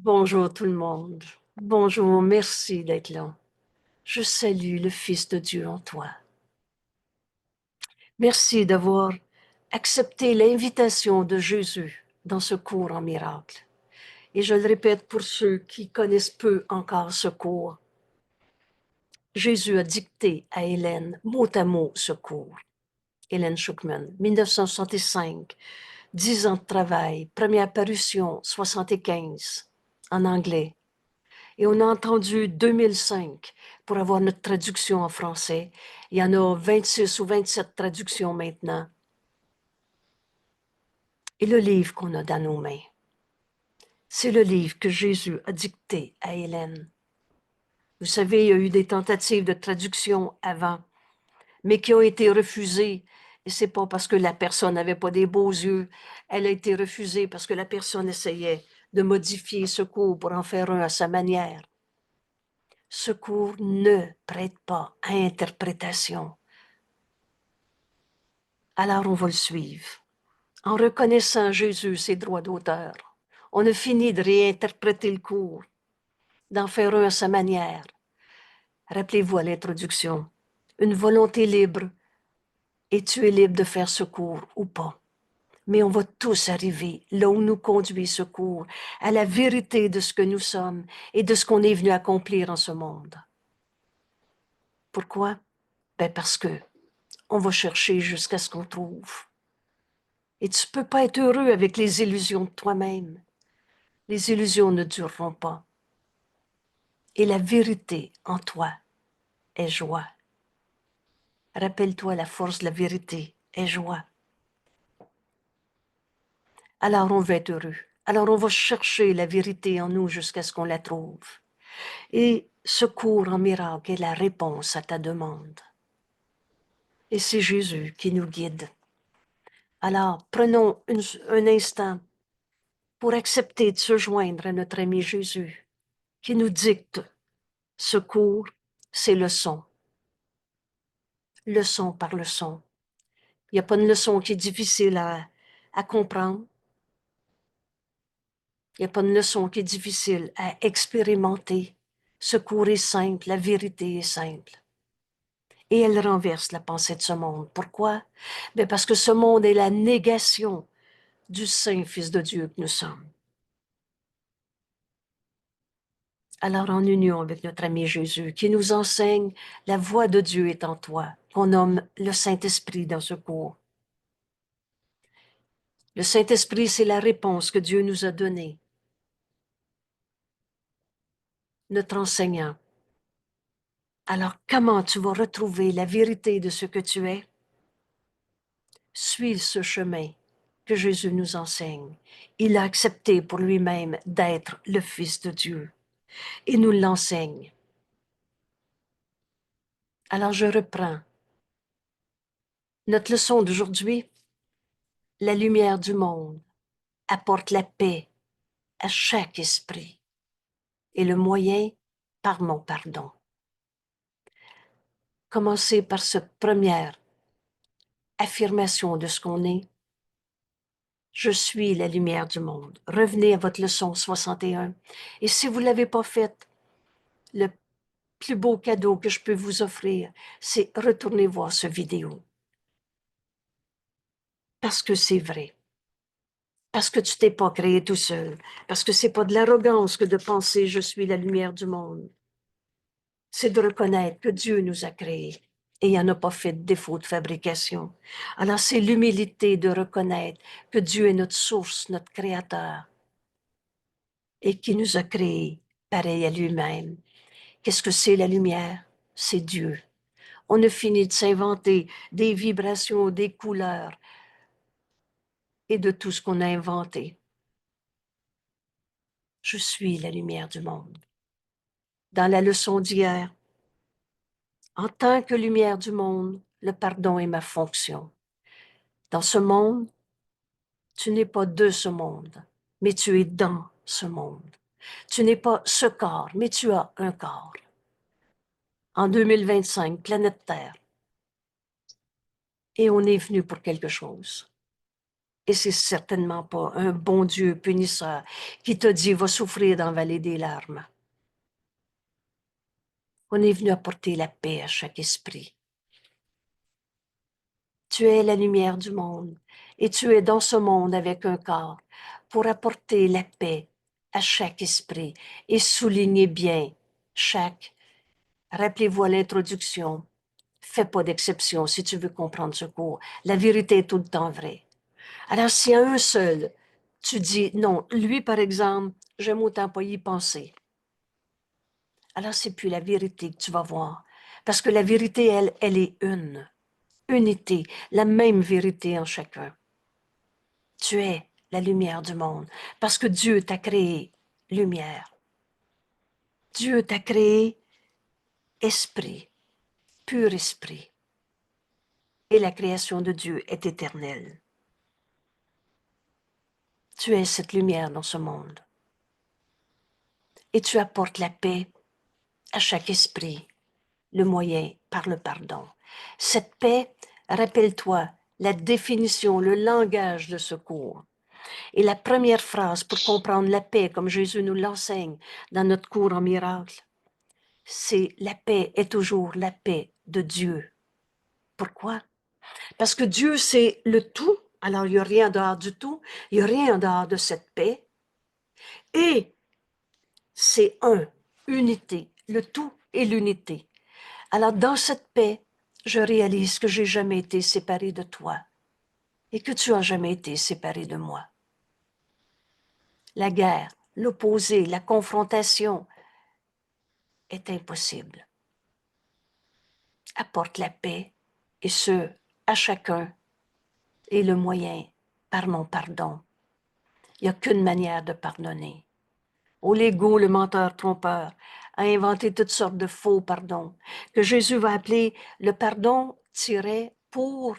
Bonjour tout le monde. Bonjour, merci d'être là. Je salue le Fils de Dieu en toi. Merci d'avoir accepté l'invitation de Jésus dans ce cours en miracle. Et je le répète pour ceux qui connaissent peu encore ce cours. Jésus a dicté à Hélène mot à mot ce cours. Hélène Schuckman, 1965, 10 ans de travail, première parution 75 en anglais. Et on a entendu 2005 pour avoir notre traduction en français. Il y en a 26 ou 27 traductions maintenant. Et le livre qu'on a dans nos mains, c'est le livre que Jésus a dicté à Hélène. Vous savez, il y a eu des tentatives de traduction avant, mais qui ont été refusées. Et c'est pas parce que la personne n'avait pas des beaux yeux. Elle a été refusée parce que la personne essayait de modifier ce cours pour en faire un à sa manière. Ce cours ne prête pas à interprétation. Alors on va le suivre. En reconnaissant Jésus ses droits d'auteur, on a fini de réinterpréter le cours, d'en faire un à sa manière. Rappelez-vous à l'introduction, une volonté libre, et tu es libre de faire ce cours ou pas. Mais on va tous arriver là où nous conduit ce cours, à la vérité de ce que nous sommes et de ce qu'on est venu accomplir en ce monde. Pourquoi? Parce que on va chercher jusqu'à ce qu'on trouve. Et tu ne peux pas être heureux avec les illusions de toi-même. Les illusions ne dureront pas. Et la vérité en toi est joie. Rappelle-toi, la force de la vérité est joie. Alors on va être heureux. Alors on va chercher la vérité en nous jusqu'à ce qu'on la trouve. Et ce cours en miracle est la réponse à ta demande. Et c'est Jésus qui nous guide. Alors prenons un instant pour accepter de se joindre à notre ami Jésus qui nous dicte ce cours, ces leçons. Leçon par leçon. Il n'y a pas une leçon qui est difficile à comprendre. Il n'y a pas une leçon qui est difficile à expérimenter. Ce cours est simple, la vérité est simple. Et elle renverse la pensée de ce monde. Pourquoi? Bien parce que ce monde est la négation du Saint Fils de Dieu que nous sommes. Alors en union avec notre ami Jésus, qui nous enseigne la voix de Dieu est en toi, qu'on nomme le Saint-Esprit dans ce cours. Le Saint-Esprit, c'est la réponse que Dieu nous a donnée. Notre enseignant. Alors, comment tu vas retrouver la vérité de ce que tu es? Suis ce chemin que Jésus nous enseigne. Il a accepté pour lui-même d'être le Fils de Dieu et nous l'enseigne. Alors, je reprends. Notre leçon d'aujourd'hui, la lumière du monde apporte la paix à chaque esprit et le moyen par mon pardon. Commencez par cette première affirmation de ce qu'on est. Je suis la lumière du monde. Revenez à votre leçon 61. Et si vous ne l'avez pas faite, le plus beau cadeau que je peux vous offrir, c'est retourner voir cette vidéo. Parce que c'est vrai. Parce que tu t'es pas créé tout seul. Parce que c'est pas de l'arrogance que de penser je suis la lumière du monde. C'est de reconnaître que Dieu nous a créés et il n'en a pas fait de défaut de fabrication. Alors c'est l'humilité de reconnaître que Dieu est notre source, notre créateur et qui nous a créés pareil à lui-même. Qu'est-ce que c'est la lumière? C'est Dieu. On a fini de s'inventer des vibrations, des couleurs et de tout ce qu'on a inventé. Je suis la lumière du monde. Dans la leçon d'hier, en tant que lumière du monde, le pardon est ma fonction. Dans ce monde, tu n'es pas de ce monde, mais tu es dans ce monde. Tu n'es pas ce corps, mais tu as un corps. En 2025, planète Terre. Et on est venu pour quelque chose. Et c'est certainement pas un bon Dieu punisseur qui te dit, va souffrir dans la vallée des larmes. On est venu apporter la paix à chaque esprit. Tu es la lumière du monde et tu es dans ce monde avec un corps pour apporter la paix à chaque esprit et souligner bien chaque. Rappelez-vous à l'introduction, fais pas d'exception si tu veux comprendre ce cours. La vérité est tout le temps vraie. Alors, s'il y a un seul, tu dis, non, lui, par exemple, j'aime autant pas y penser. Alors, c'est plus la vérité que tu vas voir. Parce que la vérité, elle est une. Unité, la même vérité en chacun. Tu es la lumière du monde. Parce que Dieu t'a créé lumière. Dieu t'a créé esprit, pur esprit. Et la création de Dieu est éternelle. Tu es cette lumière dans ce monde. Et tu apportes la paix à chaque esprit, le moyen par le pardon. Cette paix, rappelle-toi la définition, le langage de ce cours. Et la première phrase pour comprendre la paix, comme Jésus nous l'enseigne dans notre cours en miracle, c'est la paix est toujours la paix de Dieu. Pourquoi? Parce que Dieu, c'est le tout. Alors, il n'y a rien en dehors du tout. Il n'y a rien en dehors de cette paix. Et c'est unité, le tout et l'unité. Alors, dans cette paix, je réalise que j'ai jamais été séparé de toi et que tu as jamais été séparé de moi. La guerre, l'opposé, la confrontation est impossible. Apporte la paix et ce, à chacun, et le moyen par mon pardon. Il n'y a qu'une manière de pardonner. Oh, l'ego, le menteur trompeur, a inventé toutes sortes de faux pardons que Jésus va appeler le pardon pour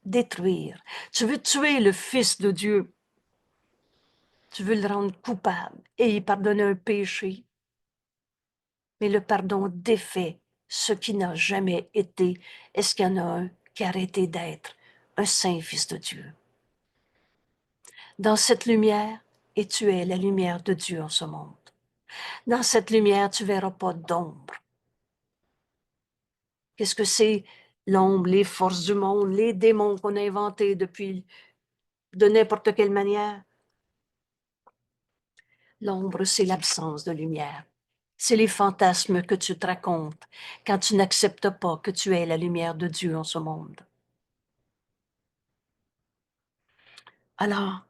détruire. Tu veux tuer le Fils de Dieu. Tu veux le rendre coupable et y pardonner un péché. Mais le pardon défait ce qui n'a jamais été. Est-ce qu'il y en a un qui a arrêté d'être un saint Fils de Dieu? Dans cette lumière, et tu es la lumière de Dieu en ce monde. Dans cette lumière, tu verras pas d'ombre. Qu'est-ce que c'est l'ombre, les forces du monde, les démons qu'on a inventés depuis de n'importe quelle manière? L'ombre, c'est l'absence de lumière. C'est les fantasmes que tu te racontes quand tu n'acceptes pas que tu es la lumière de Dieu en ce monde. Alors,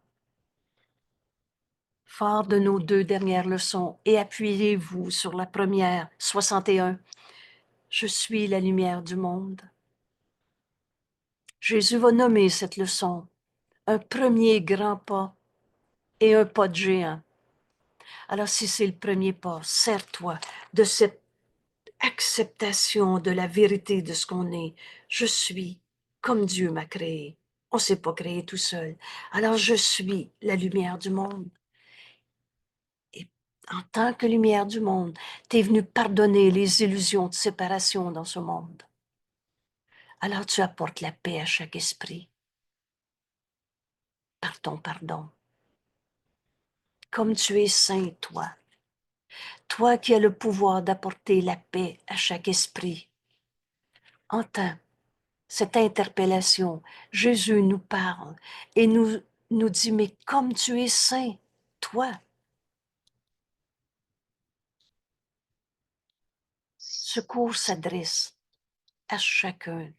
fort de nos deux dernières leçons, et appuyez-vous sur la première, 61. Je suis la lumière du monde. Jésus va nommer cette leçon un premier grand pas et un pas de géant. Alors, si c'est le premier pas, sers-toi de cette acceptation de la vérité de ce qu'on est. Je suis comme Dieu m'a créé. On ne s'est pas créé tout seul. Alors, je suis la lumière du monde. Et en tant que lumière du monde, tu es venu pardonner les illusions de séparation dans ce monde. Alors, tu apportes la paix à chaque esprit par ton pardon. Comme tu es saint, toi. Toi qui as le pouvoir d'apporter la paix à chaque esprit. Entends cette interpellation. Jésus nous parle et nous dit, mais comme tu es saint, toi, ce cours s'adresse à chacun.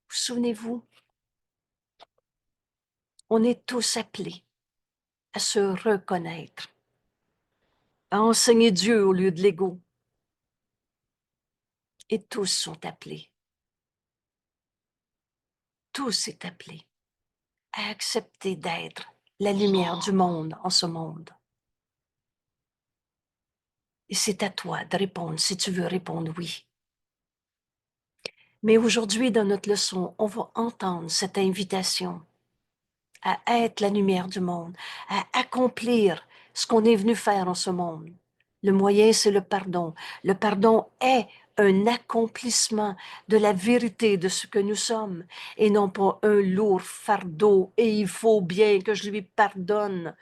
Vous souvenez-vous, on est tous appelés à se reconnaître, à enseigner Dieu au lieu de l'ego. Et tous sont appelés. Tous est appelé à accepter d'être la lumière du monde en ce monde. Et c'est à toi de répondre si tu veux répondre oui. Mais aujourd'hui, dans notre leçon, on va entendre cette invitation à être la lumière du monde, à accomplir ce qu'on est venu faire en ce monde. Le moyen, c'est le pardon. Le pardon est un accomplissement de la vérité de ce que nous sommes et non pas un lourd fardeau et il faut bien que je lui pardonne.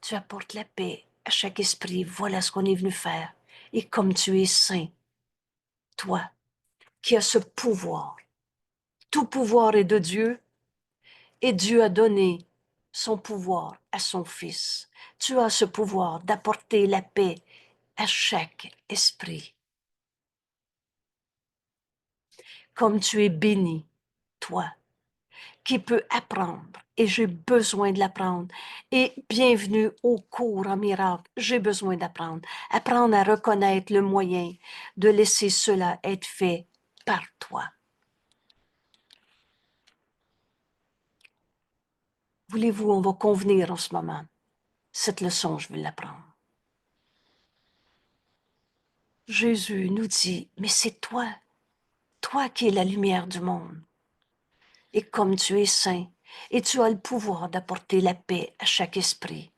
Tu apportes la paix à chaque esprit. Voilà ce qu'on est venu faire. Et comme tu es saint, toi qui as ce pouvoir, tout pouvoir est de Dieu et Dieu a donné son pouvoir à son Fils. Tu as ce pouvoir d'apporter la paix à chaque esprit. Comme tu es béni, toi, qui peux apprendre, et j'ai besoin de l'apprendre. Et bienvenue au cours en miracle, j'ai besoin d'apprendre. Apprendre à reconnaître le moyen de laisser cela être fait par toi. Voulez-vous, on va convenir en ce moment. Cette leçon, je vais l'apprendre. Jésus nous dit, mais c'est toi, toi qui es la lumière du monde. Et comme tu es saint, et tu as le pouvoir d'apporter la paix à chaque esprit.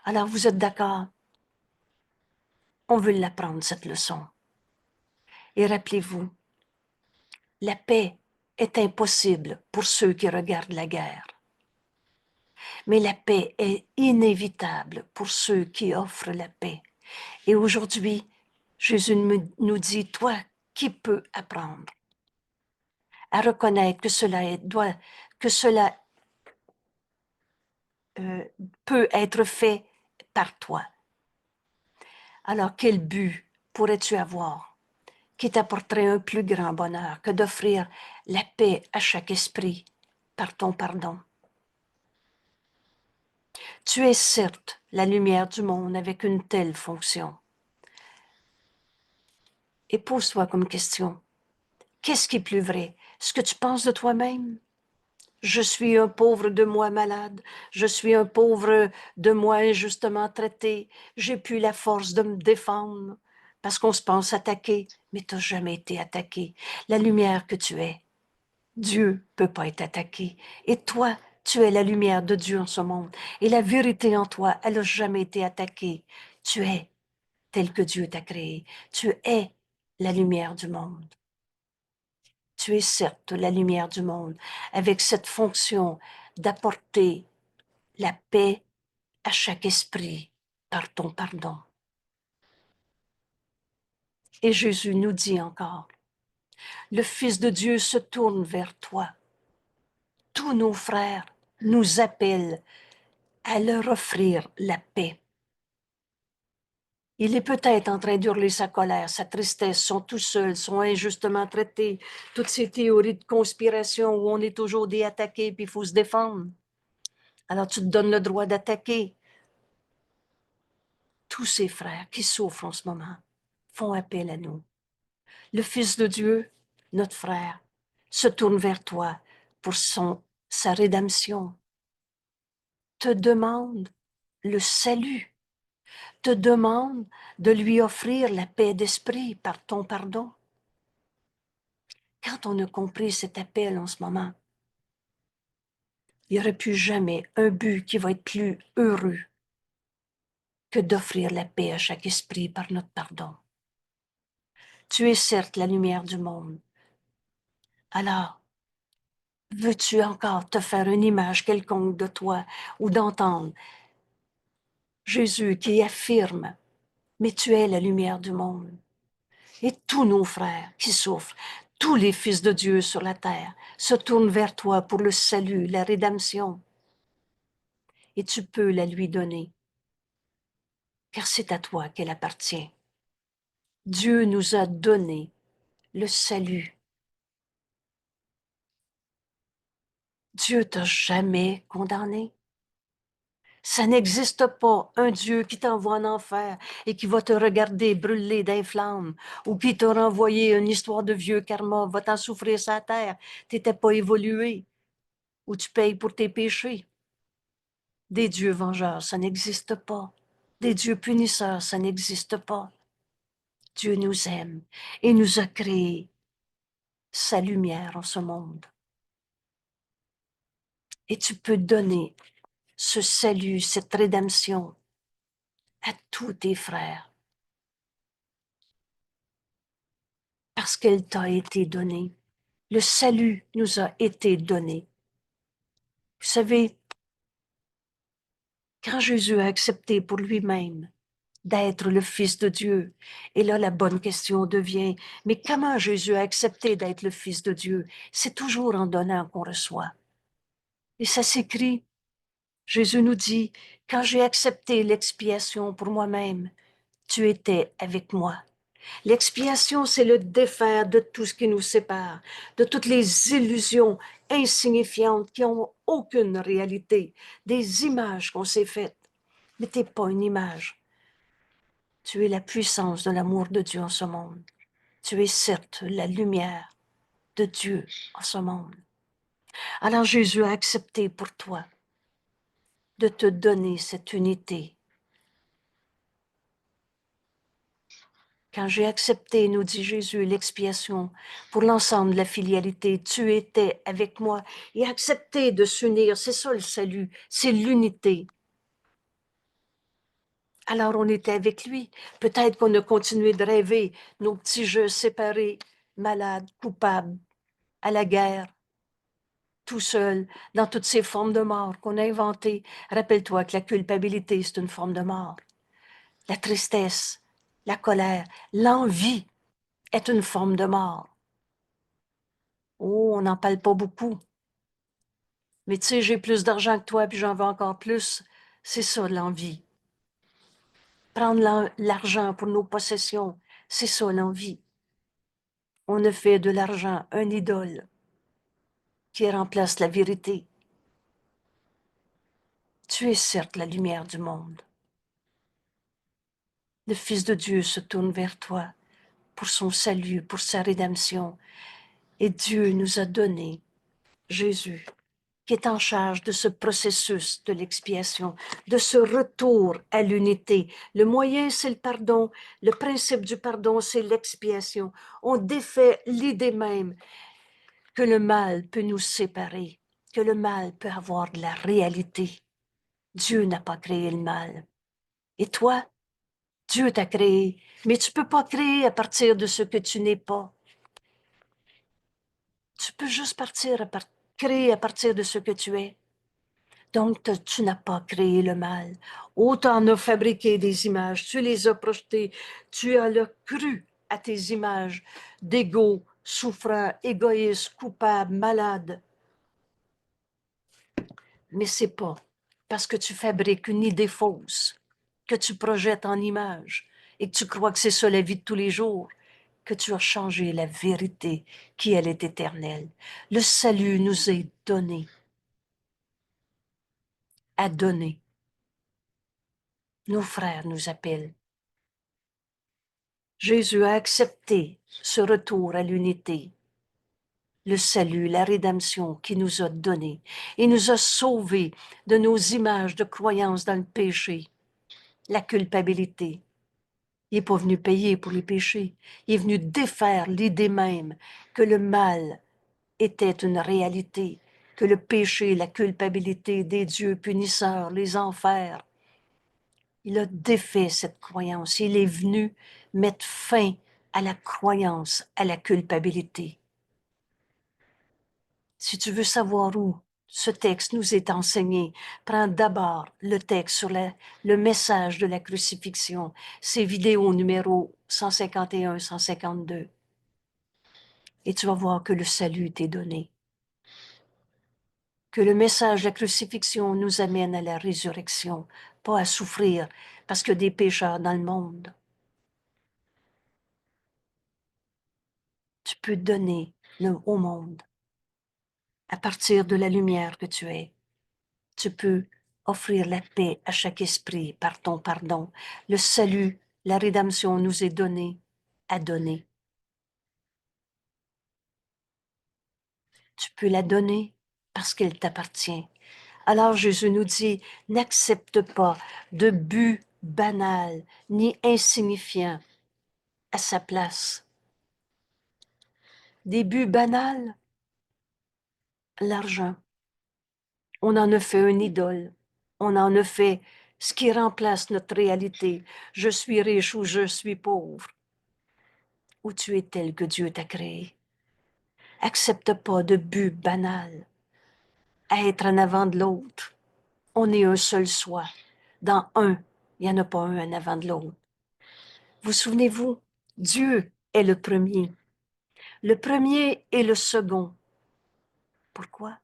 Alors vous êtes d'accord? On veut l'apprendre, cette leçon. Et rappelez-vous, la paix est impossible pour ceux qui regardent la guerre. Mais la paix est inévitable pour ceux qui offrent la paix. Et aujourd'hui, Jésus nous dit, toi qui peux apprendre à reconnaître que que cela peut être fait par toi. Alors quel but pourrais-tu avoir qui t'apporterait un plus grand bonheur que d'offrir la paix à chaque esprit par ton pardon? Tu es certes la lumière du monde avec une telle fonction. Et pose-toi comme question, qu'est-ce qui est plus vrai? Ce que tu penses de toi-même? Je suis un pauvre de moi malade, je suis un pauvre de moi injustement traité, j'ai plus la force de me défendre parce qu'on se pense attaqué, mais tu n'as jamais été attaqué. La lumière que tu es, Dieu peut pas être attaqué. Et toi, tu es la lumière de Dieu en ce monde. Et la vérité en toi, elle n'a jamais été attaquée. Tu es tel que Dieu t'a créé. Tu es la lumière du monde. Tu es certes la lumière du monde, avec cette fonction d'apporter la paix à chaque esprit par ton pardon. Et Jésus nous dit encore, le Fils de Dieu se tourne vers toi. Tous nos frères nous appellent à leur offrir la paix. Il est peut-être en train d'hurler sa colère, sa tristesse, sont tout seuls, sont injustement traités, toutes ces théories de conspiration où on est toujours attaqué puis il faut se défendre. Alors tu te donnes le droit d'attaquer. Tous ces frères qui souffrent en ce moment font appel à nous. Le Fils de Dieu, notre frère, se tourne vers toi pour sa rédemption, te demande le salut, te demande de lui offrir la paix d'esprit par ton pardon. Quand on a compris cet appel en ce moment, il n'y aurait plus jamais un but qui va être plus heureux que d'offrir la paix à chaque esprit par notre pardon. Tu es certes la lumière du monde. Alors, veux-tu encore te faire une image quelconque de toi ou d'entendre Jésus qui affirme, mais tu es la lumière du monde. Et tous nos frères qui souffrent, tous les fils de Dieu sur la terre se tournent vers toi pour le salut, la rédemption. Et tu peux la lui donner, car c'est à toi qu'elle appartient. Dieu nous a donné le salut. Dieu t'a jamais condamné. Ça n'existe pas un Dieu qui t'envoie en enfer et qui va te regarder brûler d'un flamme ou qui t'a renvoyé une histoire de vieux karma, va t'en souffrir sa terre. T'étais pas évolué ou tu payes pour tes péchés. Des dieux vengeurs, ça n'existe pas. Des dieux punisseurs, ça n'existe pas. Dieu nous aime et nous a créé sa lumière en ce monde. Et tu peux donner ce salut, cette rédemption à tous tes frères. parce qu'elle t'a été donnée. Le salut nous a été donné. Vous savez, quand Jésus a accepté pour lui-même d'être le Fils de Dieu, et là la bonne question devient, mais comment Jésus a accepté d'être le Fils de Dieu? C'est toujours en donnant qu'on reçoit. Et ça s'écrit, Jésus nous dit, quand j'ai accepté l'expiation pour moi-même, tu étais avec moi. L'expiation, c'est le défaire de tout ce qui nous sépare, de toutes les illusions insignifiantes qui n'ont aucune réalité, des images qu'on s'est faites. Mais tu n'es pas une image. Tu es la puissance de l'amour de Dieu en ce monde. Tu es certes la lumière de Dieu en ce monde. Alors Jésus a accepté pour toi de te donner cette unité. Quand j'ai accepté, nous dit Jésus, l'expiation pour l'ensemble de la filialité, tu étais avec moi et accepter de s'unir, c'est ça le salut, c'est l'unité. Alors on était avec lui. Peut-être qu'on a continué de rêver nos petits jeux séparés, malades, coupables, à la guerre, tout seul, dans toutes ces formes de mort qu'on a inventées. Rappelle-toi que la culpabilité, c'est une forme de mort. La tristesse, la colère, l'envie est une forme de mort. Oh, on n'en parle pas beaucoup. Mais tu sais, j'ai plus d'argent que toi, puis j'en veux encore plus. C'est ça, l'envie. Prendre l'argent pour nos possessions, c'est ça, l'envie. On a fait de l'argent un idole qui remplace la vérité. Tu es certes la lumière du monde. Le Fils de Dieu se tourne vers toi pour son salut, pour sa rédemption. Et Dieu nous a donné Jésus, qui est en charge de ce processus de l'expiation, de ce retour à l'unité. Le moyen, c'est le pardon. Le principe du pardon, c'est l'expiation. On défait l'idée même que le mal peut nous séparer, que le mal peut avoir de la réalité. Dieu n'a pas créé le mal. Et toi, Dieu t'a créé, mais tu peux pas créer à partir de ce que tu n'es pas. Tu peux juste créer à partir de ce que tu es. Donc, tu n'as pas créé le mal. Autant en as fabriqué des images, tu les as projetées, tu as le cru à tes images d'ego, souffrant, égoïste, coupable, malade. Mais c'est pas parce que tu fabriques une idée fausse, que tu projettes en image et que tu crois que c'est ça la vie de tous les jours, que tu as changé la vérité qui, elle, est éternelle. Le salut nous est donné, à donner. Nos frères nous appellent. Jésus a accepté ce retour à l'unité, le salut, la rédemption qu'il nous a donné. Il nous a sauvés de nos images de croyance dans le péché, la culpabilité. Il n'est pas venu payer pour les péchés. Il est venu défaire l'idée même que le mal était une réalité, que le péché, la culpabilité des dieux punisseurs, les enfers. Il a défait cette croyance. Il est venu mettre fin à la croyance, à la culpabilité. Si tu veux savoir où ce texte nous est enseigné, prends d'abord le texte sur le message de la crucifixion, c'est vidéo numéro 151, 152. Et tu vas voir que le salut t'est donné. Que le message de la crucifixion nous amène à la résurrection, pas à souffrir parce qu'il y a des pécheurs dans le monde. Tu peux donner au monde à partir de la lumière que tu es. Tu peux offrir la paix à chaque esprit par ton pardon. Le salut, la rédemption nous est donnée à donner. Tu peux la donner parce qu'elle t'appartient. Alors Jésus nous dit, n'accepte pas de but banal ni insignifiant à sa place. Des buts banals, l'argent. On en a fait une idole. On en a fait ce qui remplace notre réalité. Je suis riche ou je suis pauvre. où tu es tel que Dieu t'a créé. Accepte pas de but banal, être en avant de l'autre. On est un seul soi. Dans un, il n'y en a pas un en avant de l'autre. Vous souvenez-vous, Dieu est le premier. Le premier est le second. Pourquoi?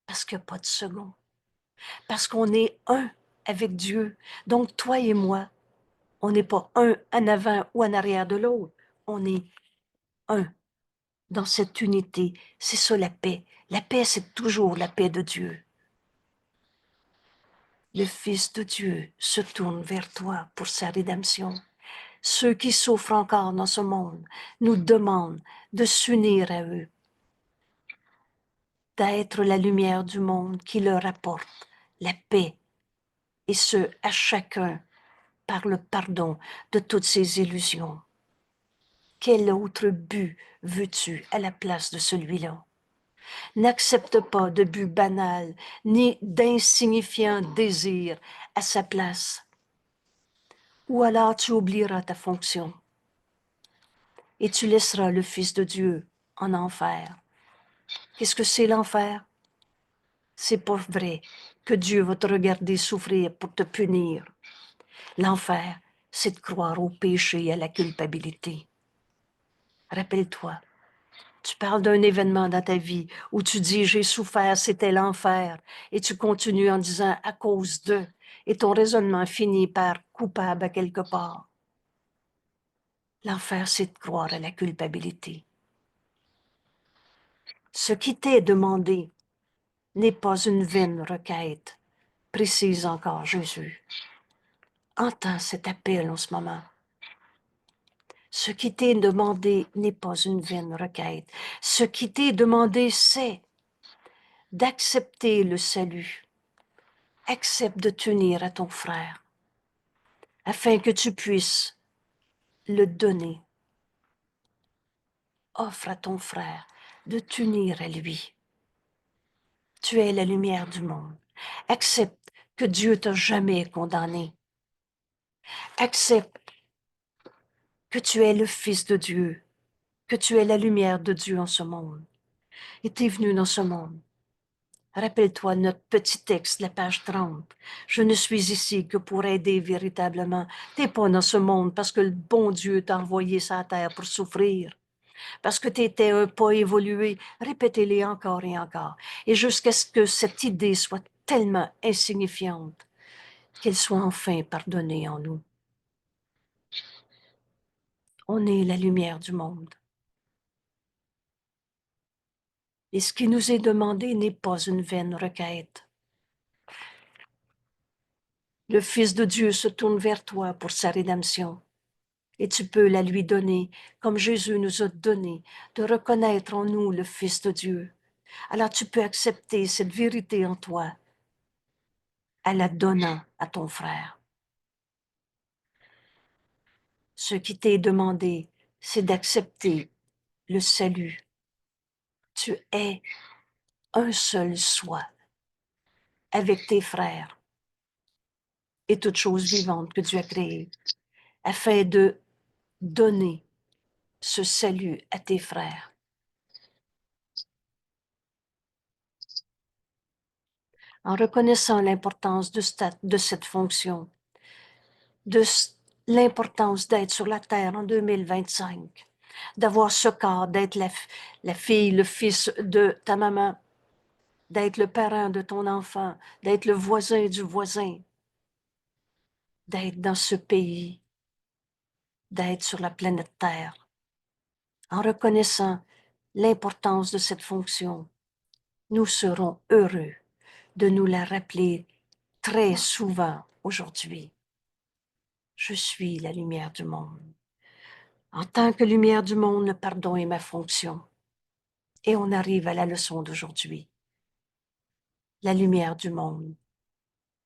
Parce qu'il n'y a pas de second. Parce qu'on est un avec Dieu. Donc, toi et moi, on n'est pas un en avant ou en arrière de l'autre. On est un dans cette unité. C'est ça la paix. La paix, c'est toujours la paix de Dieu. Le Fils de Dieu se tourne vers toi pour sa rédemption. Ceux qui souffrent encore dans ce monde nous demandent de s'unir à eux, d'être la lumière du monde qui leur apporte la paix, et ce, à chacun par le pardon de toutes ses illusions. Quel autre but veux-tu à la place de celui-là? N'accepte pas de but banal ni d'insignifiant désir à sa place. Ou alors tu oublieras ta fonction et tu laisseras le Fils de Dieu en enfer. Qu'est-ce que c'est l'enfer? C'est pas vrai que Dieu va te regarder souffrir pour te punir. L'enfer, c'est de croire au péché et à la culpabilité. Rappelle-toi, tu parles d'un événement dans ta vie où tu dis j'ai souffert, c'était l'enfer, et tu continues en disant à cause de, et ton raisonnement finit par coupable à quelque part. L'enfer, c'est de croire à la culpabilité. Ce qui t'est demandé n'est pas une vaine requête, précise encore Jésus. Entends cet appel en ce moment. Ce qui t'est demandé n'est pas une vaine requête. Ce qui t'est demandé, c'est d'accepter le salut. Accepte de t'unir à ton frère afin que tu puisses le donner. Offre à ton frère de t'unir à lui. Tu es la lumière du monde. Accepte que Dieu t'a jamais condamné. Accepte que tu es le Fils de Dieu, que tu es la lumière de Dieu en ce monde. Et tu es venu dans ce monde. Rappelle-toi notre petit texte, la page 30. Je ne suis ici que pour aider véritablement. Tu n'es pas dans ce monde parce que le bon Dieu t'a envoyé sur la terre pour souffrir. Parce que tu étais un pas évolué. Répétez-les encore et encore. Et jusqu'à ce que cette idée soit tellement insignifiante qu'elle soit enfin pardonnée en nous. On est la lumière du monde. Et ce qui nous est demandé n'est pas une vaine requête. Le Fils de Dieu se tourne vers toi pour sa rédemption. Et tu peux la lui donner, comme Jésus nous a donné, de reconnaître en nous le Fils de Dieu. Alors tu peux accepter cette vérité en toi en la donnant à ton frère. Ce qui t'est demandé, c'est d'accepter le salut. Tu es un seul soi avec tes frères et toutes choses vivantes que Dieu a créées, afin de donner ce salut à tes frères. En reconnaissant l'importance de cette fonction, de l'importance d'être sur la terre en 2025, d'avoir ce corps, d'être la fille, le fils de ta maman, d'être le parent de ton enfant, d'être le voisin du voisin, d'être dans ce pays, d'être sur la planète Terre. En reconnaissant l'importance de cette fonction, nous serons heureux de nous la rappeler très souvent aujourd'hui. Je suis la lumière du monde. En tant que lumière du monde, le pardon est ma fonction. Et on arrive à la leçon d'aujourd'hui. La lumière du monde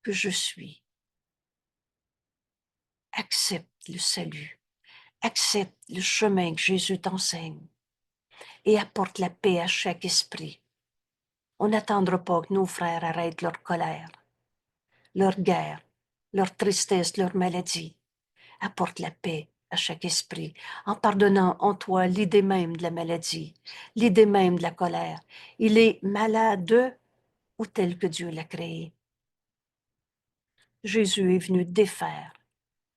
que je suis. Accepte le salut. Accepte le chemin que Jésus t'enseigne. Et apporte la paix à chaque esprit. On n'attendra pas que nos frères arrêtent leur colère, leur guerre, leur tristesse, leur maladie. Apporte la paix à chaque esprit, en pardonnant en toi l'idée même de la maladie, l'idée même de la colère. Il est malade ou tel que Dieu l'a créé. Jésus est venu défaire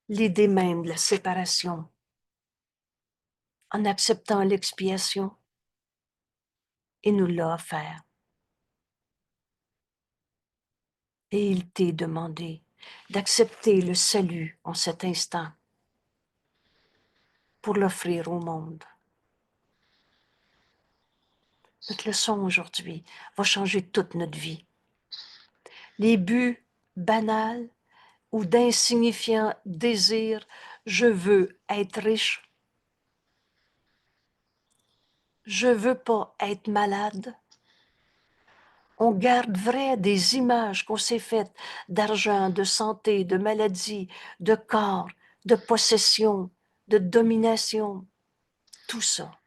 l'idée même de la séparation en acceptant l'expiation et nous l'a offert. Et il t'est demandé d'accepter le salut en cet instant pour l'offrir au monde. Notre leçon aujourd'hui va changer toute notre vie. Les buts banals ou d'insignifiants désirs, je veux être riche, je veux pas être malade. On garde vrai des images qu'on s'est faites d'argent, de santé, de maladie, de corps, de possession, de domination. Tout ça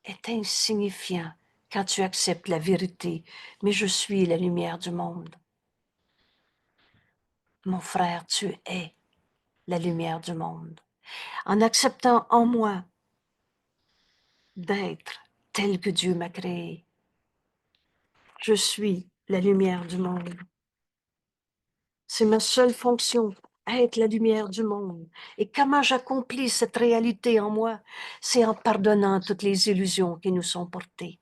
est insignifiant quand tu acceptes la vérité. Mais je suis la lumière du monde. Mon frère, tu es la lumière du monde. En acceptant en moi d'être tel que Dieu m'a créé, je suis la lumière du monde. C'est ma seule fonction, être la lumière du monde. Et comment j'accomplis cette réalité en moi? C'est en pardonnant toutes les illusions qui nous sont portées.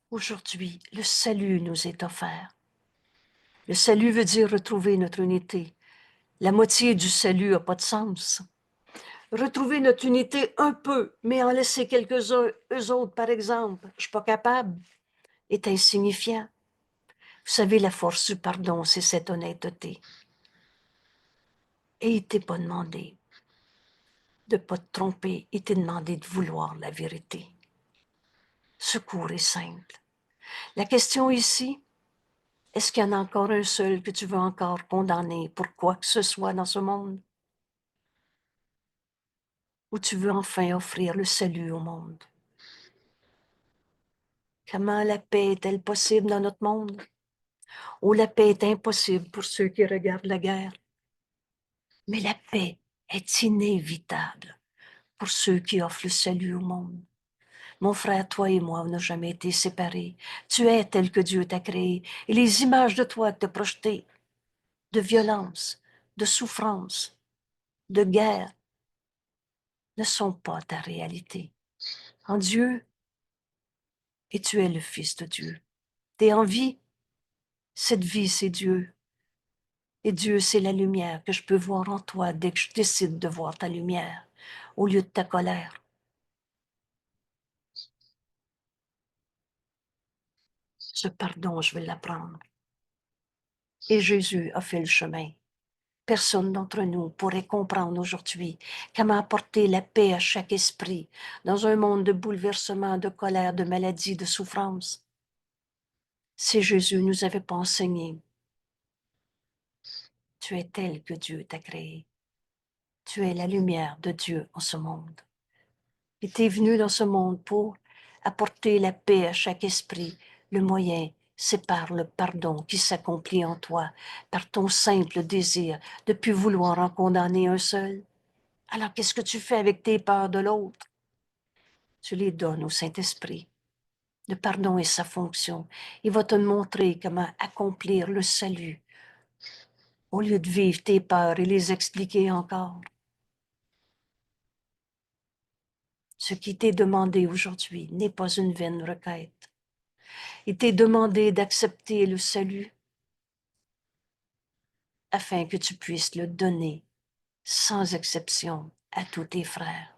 Aujourd'hui, le salut nous est offert. Le salut veut dire retrouver notre unité. La moitié du salut n'a pas de sens. Retrouver notre unité un peu, mais en laisser quelques-uns, eux autres, par exemple, je suis pas capable, est insignifiant. Vous savez, la force du pardon, c'est cette honnêteté. Et il t'est pas demandé de ne pas te tromper, il t'est demandé de vouloir la vérité. Secours est simple. La question ici, est-ce qu'il y en a encore un seul que tu veux encore condamner pour quoi que ce soit dans ce monde? Ou tu veux enfin offrir le salut au monde? Comment la paix est-elle possible dans notre monde? Ou la paix est impossible pour ceux qui regardent la guerre? Mais la paix est inévitable pour ceux qui offrent le salut au monde. Mon frère, toi et moi, on n'a jamais été séparés. Tu es tel que Dieu t'a créé. Et les images de toi que tu as projetées, de violence, de souffrance, de guerre, ne sont pas ta réalité. En Dieu, et tu es le Fils de Dieu. Tu es en vie. Cette vie, c'est Dieu. Et Dieu, c'est la lumière que je peux voir en toi dès que je décide de voir ta lumière au lieu de ta colère. Ce pardon, je vais l'apprendre. Et Jésus a fait le chemin. Personne d'entre nous pourrait comprendre aujourd'hui comment apporter la paix à chaque esprit dans un monde de bouleversement, de colère, de maladie, de souffrance. Si Jésus ne nous avait pas enseigné, tu es tel que Dieu t'a créé. Tu es la lumière de Dieu en ce monde. Et tu es venu dans ce monde pour apporter la paix à chaque esprit. Le moyen, c'est par le pardon qui s'accomplit en toi, par ton simple désir de plus vouloir en condamner un seul. Alors, qu'est-ce que tu fais avec tes peurs de l'autre? Tu les donnes au Saint-Esprit. Le pardon est sa fonction. Il va te montrer comment accomplir le salut au lieu de vivre tes peurs et les expliquer encore. Ce qui t'est demandé aujourd'hui n'est pas une vaine requête. Il t'est demandé d'accepter le salut afin que tu puisses le donner sans exception à tous tes frères.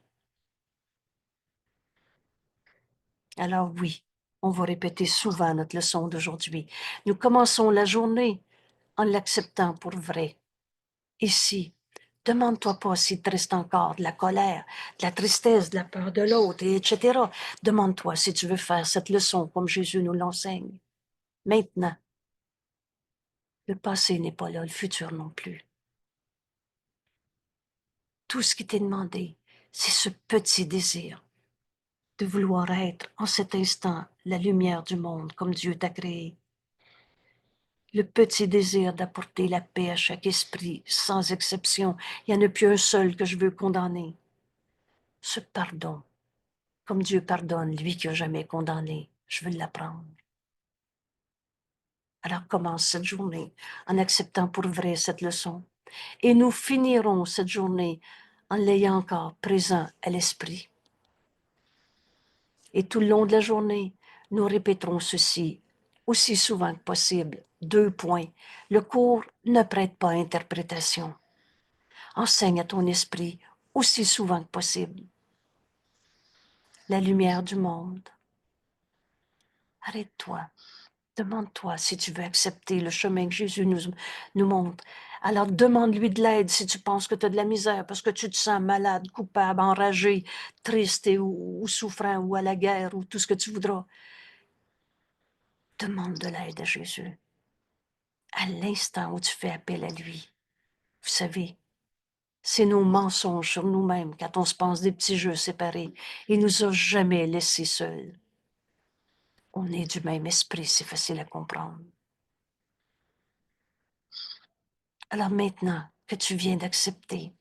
Alors oui, on va répéter souvent notre leçon d'aujourd'hui. Nous commençons la journée en l'acceptant pour vrai. Ici, demande-toi pas s'il te reste encore de la colère, de la tristesse, de la peur de l'autre, etc. Demande-toi si tu veux faire cette leçon comme Jésus nous l'enseigne. Maintenant, le passé n'est pas là, le futur non plus. Tout ce qui t'est demandé, c'est ce petit désir de vouloir être en cet instant la lumière du monde comme Dieu t'a créé. le petit désir d'apporter la paix à chaque esprit, sans exception. Il n'y en a plus un seul que je veux condamner. Ce pardon, comme Dieu pardonne, lui qui n'a jamais condamné, je veux l'apprendre. Alors commence cette journée en acceptant pour vrai cette leçon. Et nous finirons cette journée en l'ayant encore présent à l'esprit. Et tout le long de la journée, nous répéterons ceci aussi souvent que possible. 2 points. Le cours ne prête pas à interprétation. Enseigne à ton esprit aussi souvent que possible. La lumière du monde. Arrête-toi. Demande-toi si tu veux accepter le chemin que Jésus nous montre. Alors demande-lui de l'aide si tu penses que tu as de la misère parce que tu te sens malade, coupable, enragé, triste ou souffrant ou à la guerre ou tout ce que tu voudras. Demande de l'aide à Jésus. À l'instant où tu fais appel à lui. Vous savez, c'est nos mensonges sur nous-mêmes quand on se pense des petits jeux séparés. Il nous a jamais laissés seuls. On est du même esprit, c'est facile à comprendre. Alors maintenant que tu viens d'accepter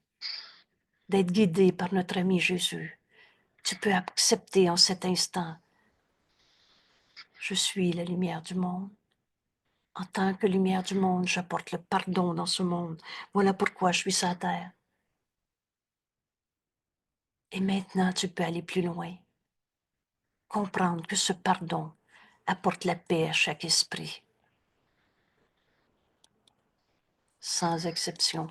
d'être guidé par notre ami Jésus, tu peux accepter en cet instant, je suis la lumière du monde. En tant que lumière du monde, j'apporte le pardon dans ce monde. Voilà pourquoi je suis sur la terre. Et maintenant, tu peux aller plus loin. Comprendre que ce pardon apporte la paix à chaque esprit, sans exception.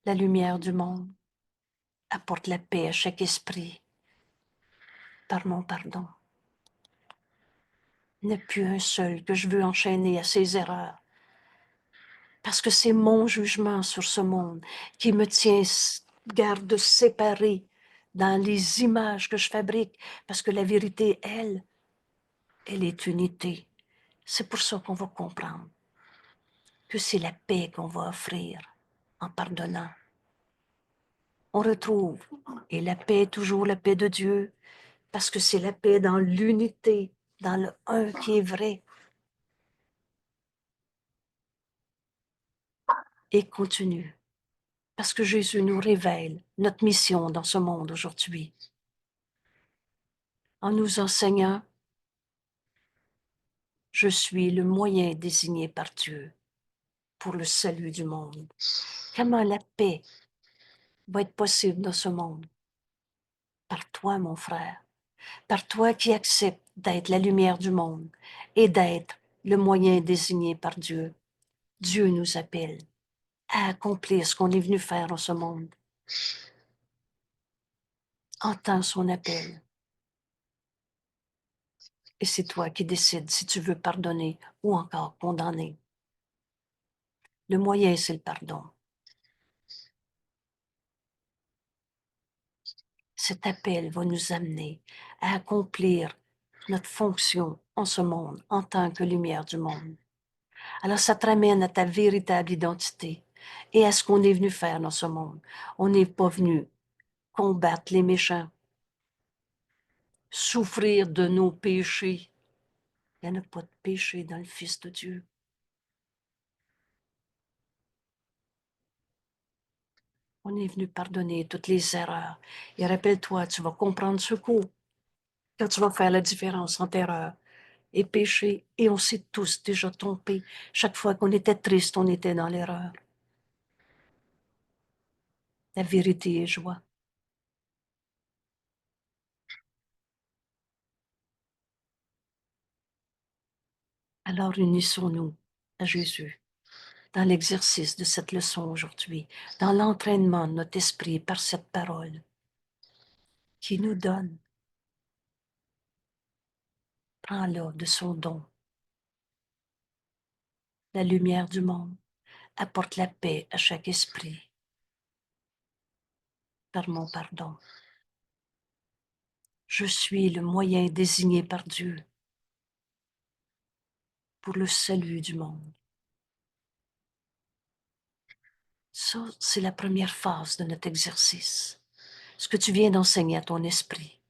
La lumière du monde apporte la paix à chaque esprit par mon pardon. Il n'y a plus un seul que je veux enchaîner à ses erreurs, parce que c'est mon jugement sur ce monde qui me tient garde séparée dans les images que je fabrique, parce que la vérité, elle est unité. C'est pour ça qu'on va comprendre que c'est la paix qu'on va offrir en pardonnant. On retrouve, et la paix est toujours la paix de Dieu, parce que c'est la paix dans l'unité, dans le un qui est vrai. Et continue, parce que Jésus nous révèle notre mission dans ce monde aujourd'hui, en nous enseignant, je suis le moyen désigné par Dieu pour le salut du monde. Comment la paix va être possible dans ce monde? Par toi, mon frère, par toi qui acceptes d'être la lumière du monde et d'être le moyen désigné par Dieu. Dieu nous appelle à accomplir ce qu'on est venu faire dans ce monde. Entends son appel. Et c'est toi qui décides si tu veux pardonner ou encore condamner. Le moyen, c'est le pardon. Cet appel va nous amener à accomplir notre fonction en ce monde en tant que lumière du monde. Alors ça te ramène à ta véritable identité et à ce qu'on est venu faire dans ce monde. On n'est pas venu combattre les méchants, souffrir de nos péchés. Il n'y en a pas de péché dans le Fils de Dieu. On est venu pardonner toutes les erreurs. Et rappelle-toi, tu vas comprendre ce coup quand tu vas faire la différence entre erreur et péché. Et on s'est tous déjà trompés. Chaque fois qu'on était triste, on était dans l'erreur. La vérité est joie. Alors unissons-nous à Jésus dans l'exercice de cette leçon aujourd'hui, dans l'entraînement de notre esprit par cette parole qui nous donne, prends-la de son don. La lumière du monde apporte la paix à chaque esprit par mon pardon. Je suis le moyen désigné par Dieu pour le salut du monde. Ça, c'est la première phase de notre exercice, ce que tu viens d'enseigner à ton esprit.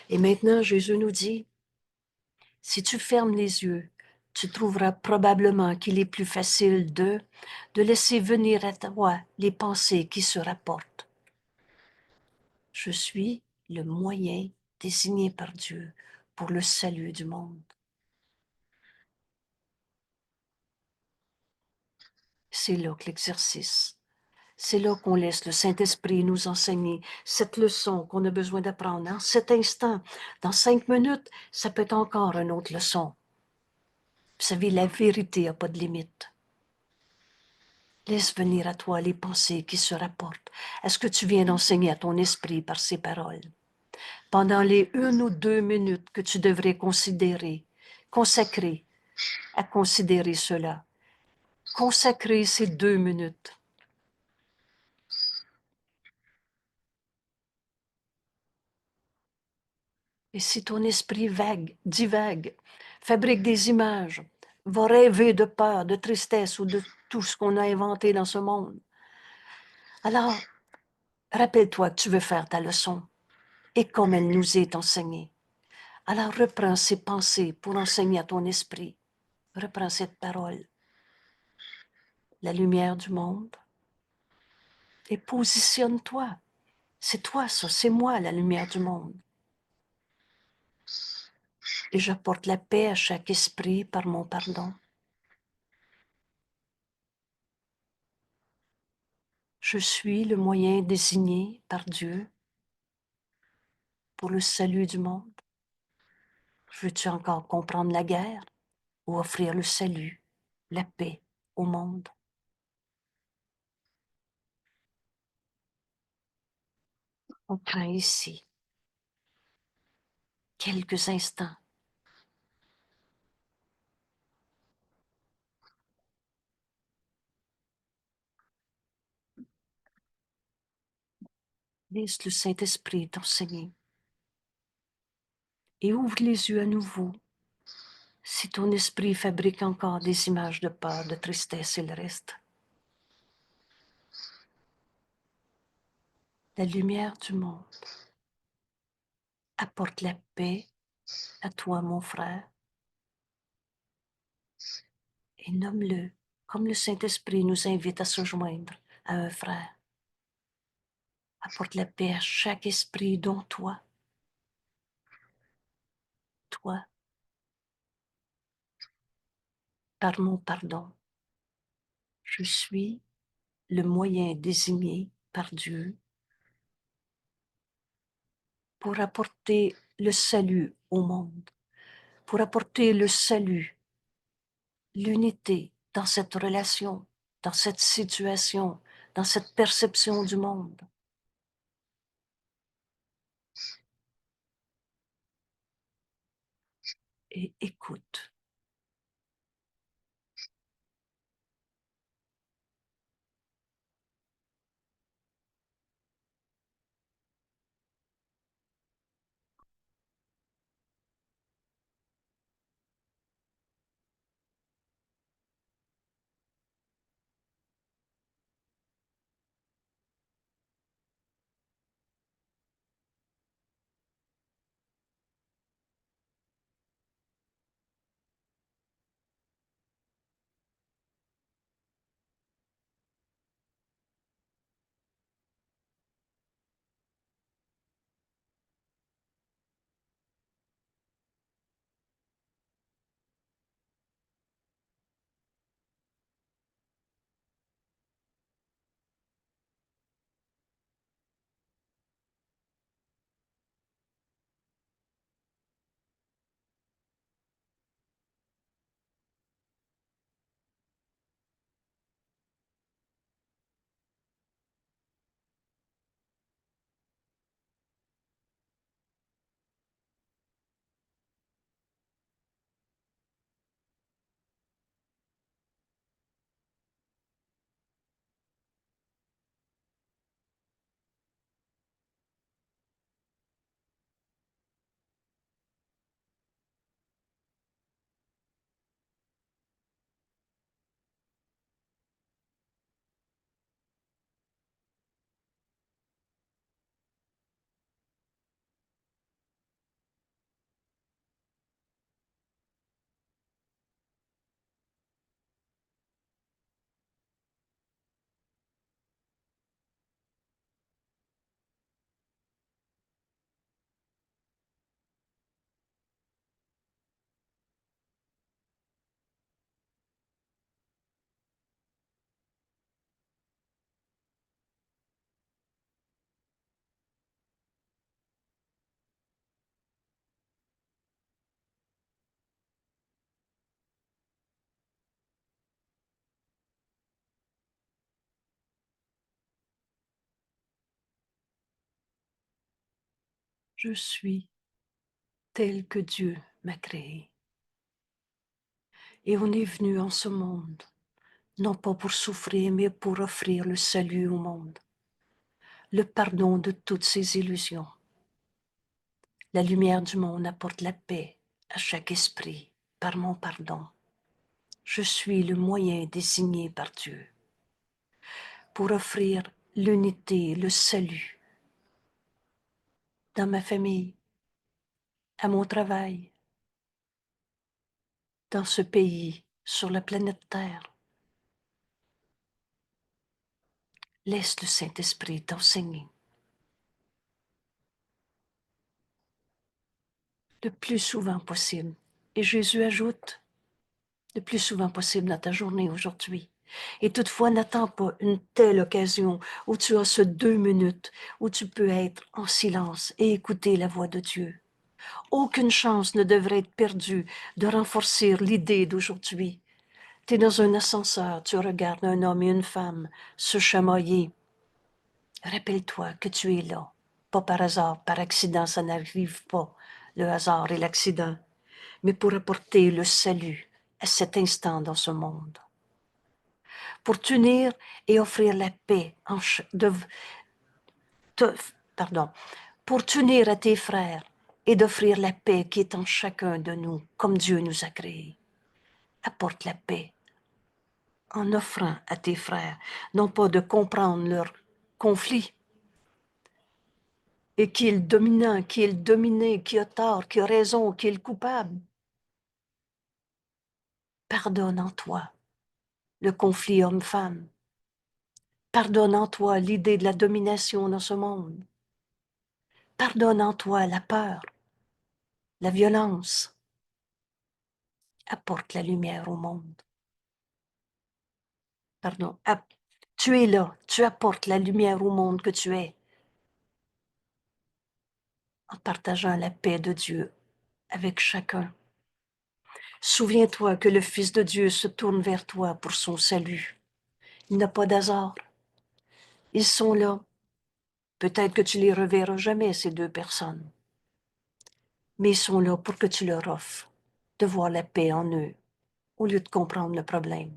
Et maintenant, Jésus nous dit, Si tu fermes les yeux, tu trouveras probablement qu'il est plus facile de laisser venir à toi les pensées qui se rapportent. Je suis le moyen désigné par Dieu pour le salut du monde. C'est là que l'exercice, c'est là qu'on laisse le Saint-Esprit nous enseigner cette leçon qu'on a besoin d'apprendre en cet instant. Dans 5 minutes, ça peut être encore une autre leçon. Vous savez, la vérité n'a pas de limite. Laisse venir à toi les pensées qui se rapportent. Est-ce que tu viens d'enseigner à ton esprit par ces paroles? Pendant les 1 ou 2 minutes que tu devrais consacrer à considérer cela, consacrer ces 2 minutes. Et si ton esprit divague, fabrique des images, va rêver de peur, de tristesse ou de tout ce qu'on a inventé dans ce monde, alors rappelle-toi que tu veux faire ta leçon et comme elle nous est enseignée. Alors reprends ces pensées pour enseigner à ton esprit. Reprends cette parole, la lumière du monde, et positionne-toi. C'est toi ça, c'est moi la lumière du monde. Et j'apporte la paix à chaque esprit par mon pardon. Je suis le moyen désigné par Dieu pour le salut du monde. Veux-tu encore comprendre la guerre ou offrir le salut, la paix au monde? On prend ici quelques instants. Laisse le Saint-Esprit t'enseigner. Et ouvre les yeux à nouveau. Si ton esprit fabrique encore des images de peur, de tristesse et le reste, la lumière du monde apporte la paix à toi, mon frère, et nomme-le comme le Saint-Esprit nous invite à se joindre à un frère. Apporte la paix à chaque esprit, dont toi, par mon pardon. Je suis le moyen désigné par Dieu pour apporter le salut au monde, pour apporter le salut, l'unité dans cette relation, dans cette situation, dans cette perception du monde. Et écoute. Je suis tel que Dieu m'a créé. Et on est venu en ce monde, non pas pour souffrir, mais pour offrir le salut au monde, le pardon de toutes ses illusions. La lumière du monde apporte la paix à chaque esprit par mon pardon. Je suis le moyen désigné par Dieu pour offrir l'unité, le salut dans ma famille, à mon travail, dans ce pays, sur la planète Terre. Laisse le Saint-Esprit t'enseigner. Le plus souvent possible. Et Jésus ajoute, le plus souvent possible dans ta journée aujourd'hui. Et toutefois, n'attends pas une telle occasion où tu as ce 2 minutes, où tu peux être en silence et écouter la voix de Dieu. Aucune chance ne devrait être perdue de renforcer l'idée d'aujourd'hui. Tu es dans un ascenseur, tu regardes un homme et une femme se chamailler. Rappelle-toi que tu es là, pas par hasard, par accident, ça n'arrive pas, le hasard et l'accident, mais pour apporter le salut à cet instant dans ce monde. Pour t'unir et offrir la paix pour t'unir à tes frères et d'offrir la paix qui est en chacun de nous, comme Dieu nous a créés. Apporte la paix en offrant à tes frères, non pas de comprendre leur conflit, et qui est le dominant, qui est le dominé, qui a tort, qui a raison, qui est le coupable. Pardonne en toi le conflit homme-femme. Pardonne en toi l'idée de la domination dans ce monde. Pardonne en toi la peur, la violence. Apporte la lumière au monde. Pardon. Tu es là, tu apportes la lumière au monde que tu es en partageant la paix de Dieu avec chacun. Souviens-toi que le Fils de Dieu se tourne vers toi pour son salut. Il n'a pas d'hasard. Ils sont là. Peut-être que tu les reverras jamais, ces deux personnes. Mais ils sont là pour que tu leur offres de voir la paix en eux, au lieu de comprendre le problème.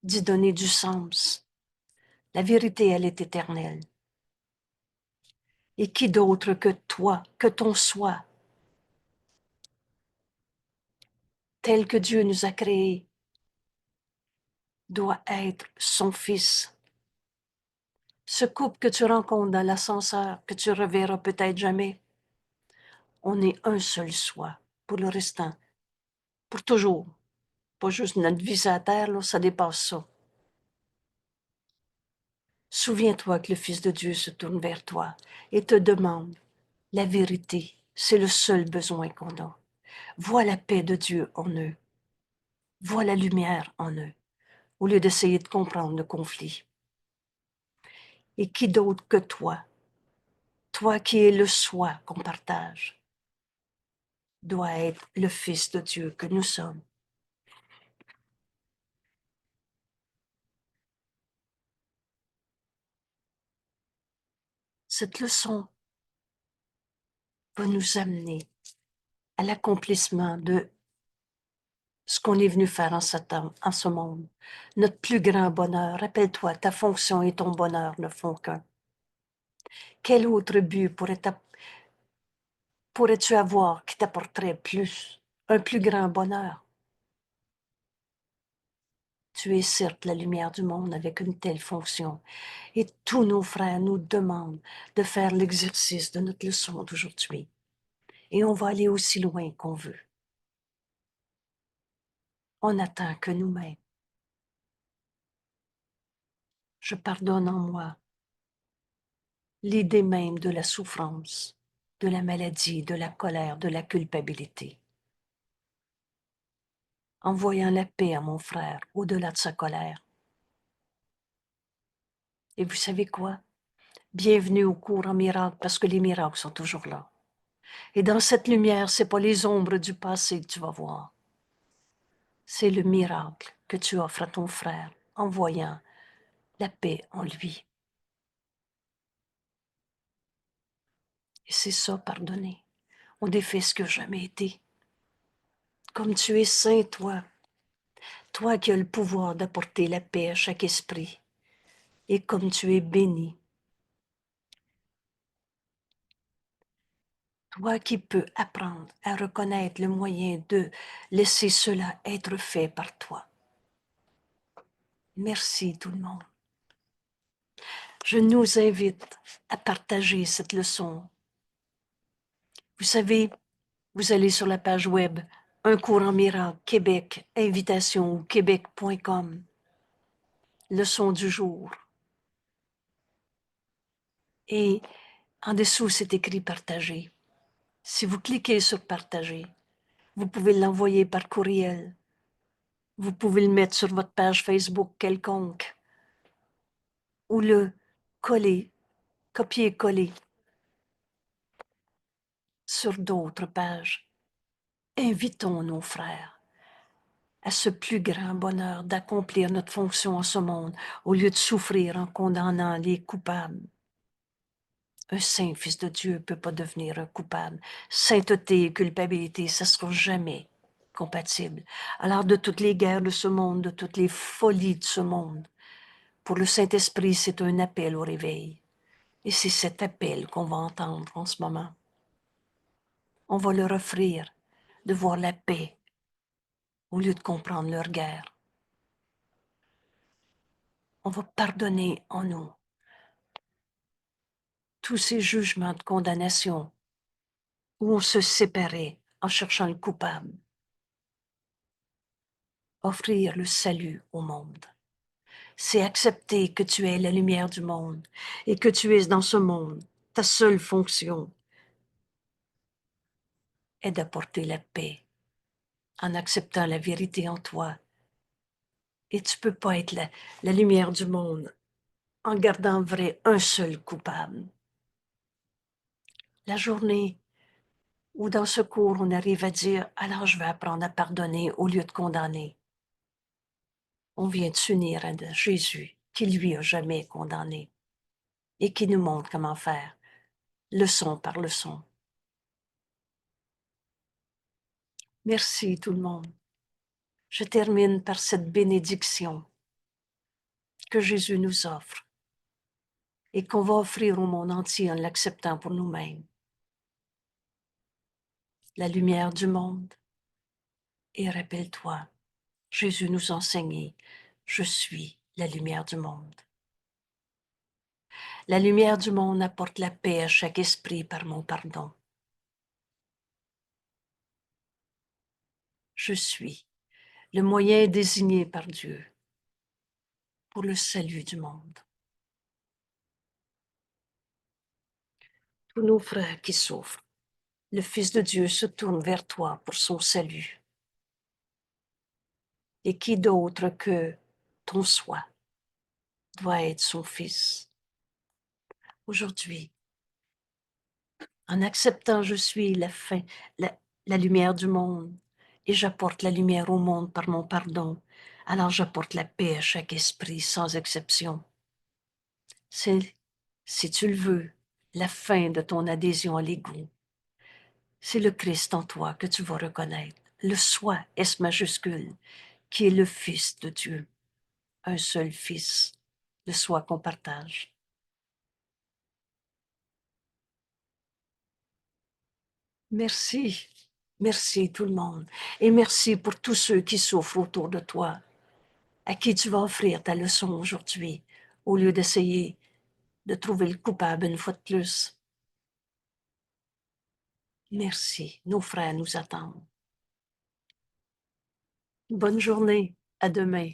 D'y donner du sens. La vérité, elle est éternelle. Et qui d'autre que toi, que ton soi, tel que Dieu nous a créés, doit être son Fils. Ce couple que tu rencontres dans l'ascenseur, que tu reverras peut-être jamais, on est un seul soi pour le restant, pour toujours. Pas juste notre vie sur la terre, là, ça dépasse ça. Souviens-toi que le Fils de Dieu se tourne vers toi et te demande la vérité. C'est le seul besoin qu'on a. Vois la paix de Dieu en eux. Vois la lumière en eux, au lieu d'essayer de comprendre le conflit. Et qui d'autre que toi qui es le soi qu'on partage, doit être le Fils de Dieu que nous sommes. Cette leçon va nous amener à l'accomplissement de ce qu'on est venu faire en ce monde. Notre plus grand bonheur. Rappelle-toi, ta fonction et ton bonheur ne font qu'un. Quel autre but pourrais-tu avoir qui t'apporterait plus, un plus grand bonheur? Tu es certes la lumière du monde avec une telle fonction. Et tous nos frères nous demandent de faire l'exercice de notre leçon d'aujourd'hui. Et on va aller aussi loin qu'on veut. On n'attend que nous-mêmes. Je pardonne en moi l'idée même de la souffrance, de la maladie, de la colère, de la culpabilité. Envoyant la paix à mon frère au-delà de sa colère. Et vous savez quoi? Bienvenue au cours en miracle parce que les miracles sont toujours là. Et dans cette lumière, c'est pas les ombres du passé que tu vas voir. C'est le miracle que tu offres à ton frère en voyant la paix en lui. C'est ça, pardonner. On défait ce que jamais été. Comme tu es saint, toi qui as le pouvoir d'apporter la paix à chaque esprit, et comme tu es béni, toi qui peux apprendre à reconnaître le moyen de laisser cela être fait par toi. Merci tout le monde. Je nous invite à partager cette leçon. Vous savez, vous allez sur la page web Un cours en miracle Québec, invitation ou québec.com. Leçon du jour. Et en dessous, c'est écrit partager. Si vous cliquez sur partager, vous pouvez l'envoyer par courriel. Vous pouvez le mettre sur votre page Facebook quelconque ou le coller, copier-coller sur d'autres pages. Invitons nos frères à ce plus grand bonheur d'accomplir notre fonction en ce monde au lieu de souffrir en condamnant les coupables. Un saint fils de Dieu ne peut pas devenir un coupable. Sainteté et culpabilité, ça ne sera jamais compatible. Alors de toutes les guerres de ce monde, de toutes les folies de ce monde, pour le Saint-Esprit, c'est un appel au réveil. Et c'est cet appel qu'on va entendre en ce moment. On va leur offrir de voir la paix au lieu de comprendre leur guerre. On va pardonner en nous tous ces jugements de condamnation où on se séparait en cherchant le coupable. Offrir le salut au monde. C'est accepter que tu es la lumière du monde et que tu es dans ce monde. Ta seule fonction est d'apporter la paix en acceptant la vérité en toi. Et tu peux pas être la lumière du monde en gardant vrai un seul coupable. La journée où dans ce cours on arrive à dire « alors je vais apprendre à pardonner au lieu de condamner », on vient de s'unir à Jésus qui lui a jamais condamné et qui nous montre comment faire, leçon par leçon. Merci tout le monde. Je termine par cette bénédiction que Jésus nous offre et qu'on va offrir au monde entier en l'acceptant pour nous-mêmes. La lumière du monde. Et rappelle-toi, Jésus nous enseignait, je suis la lumière du monde. La lumière du monde apporte la paix à chaque esprit par mon pardon. Je suis le moyen désigné par Dieu pour le salut du monde. Tous nos frères qui souffrent, le Fils de Dieu se tourne vers toi pour son salut. Et qui d'autre que ton soi doit être son Fils? Aujourd'hui, en acceptant je suis la lumière du monde, et j'apporte la lumière au monde par mon pardon, alors j'apporte la paix à chaque esprit sans exception. C'est, si tu le veux, la fin de ton adhésion à l'ego. C'est le Christ en toi que tu vas reconnaître, le soi, S majuscule, qui est le Fils de Dieu, un seul Fils, le soi qu'on partage. Merci, merci tout le monde, et merci pour tous ceux qui souffrent autour de toi, à qui tu vas offrir ta leçon aujourd'hui, au lieu d'essayer de trouver le coupable une fois de plus. Merci, nos frères nous attendent. Bonne journée, à demain.